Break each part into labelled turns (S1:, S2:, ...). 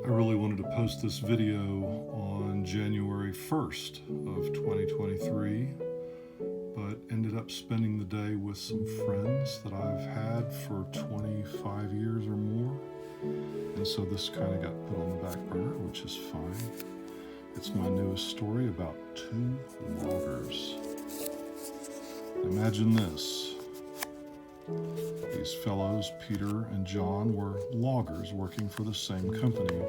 S1: I really wanted to post this video on January 1st of 2023, but ended up spending the day with some friends that I've had for 25 years or more. And so this kind of got put on the back burner, which is fine. It's my newest story about two loggers. Imagine this. These fellows, Peter and John, were loggers working for the same company.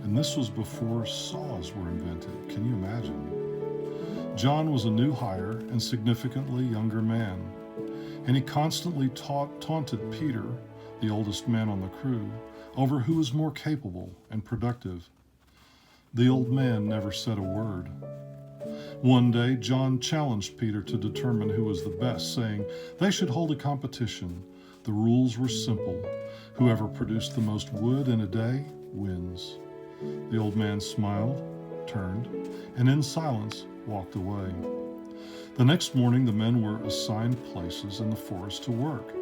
S1: And this was before saws were invented. Can you imagine? John was a new hire and significantly younger man. And he constantly taunted Peter, the oldest man on the crew, over who was more capable and productive. The old man never said a word. One day, John challenged Peter to determine who was the best, saying they should hold a competition. The rules were simple. Whoever produced the most wood in a day wins. The old man smiled, turned, and in silence walked away. The next morning, the men were assigned places in the forest to work.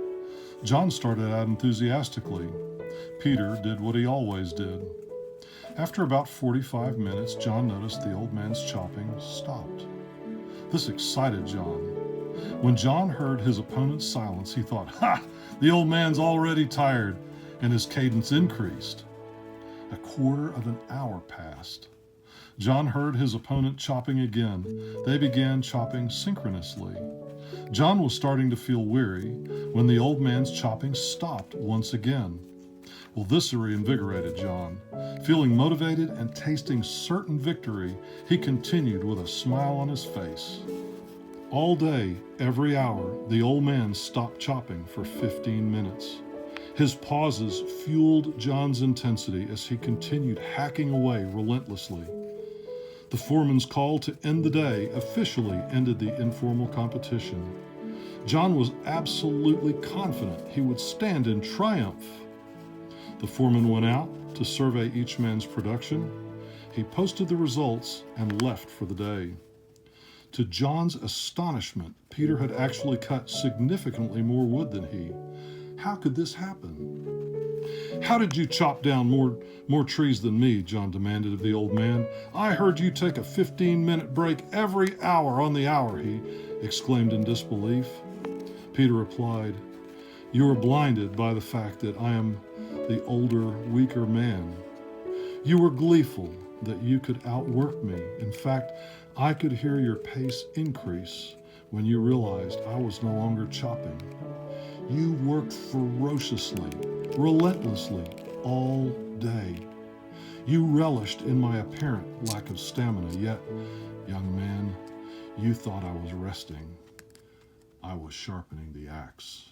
S1: John started out enthusiastically. Peter did what he always did. After about 45 minutes, John noticed the old man's chopping stopped. This excited John. When John heard his opponent's silence, he thought, "Ha! The old man's already tired," and his cadence increased. A quarter of an hour passed. John heard his opponent chopping again. They began chopping synchronously. John was starting to feel weary when the old man's chopping stopped once again. Well, this reinvigorated John. Feeling motivated and tasting certain victory, he continued with a smile on his face. All day, every hour, the old man stopped chopping for 15 minutes. His pauses fueled John's intensity as he continued hacking away relentlessly. The foreman's call to end the day officially ended the informal competition. John was absolutely confident he would stand in triumph. The foreman went out to survey each man's production. He posted the results and left for the day. To John's astonishment, Peter had actually cut significantly more wood than he. How could this happen? "How did you chop down more trees than me?" John demanded of the old man. "I heard you take a 15-minute break every hour on the hour," he exclaimed in disbelief. Peter replied, "You are blinded by the fact that I am the older, weaker man. You were gleeful that you could outwork me. In fact, I could hear your pace increase when you realized I was no longer chopping. You worked ferociously, relentlessly, all day. You relished in my apparent lack of stamina, yet, young man, you thought I was resting. I was sharpening the axe."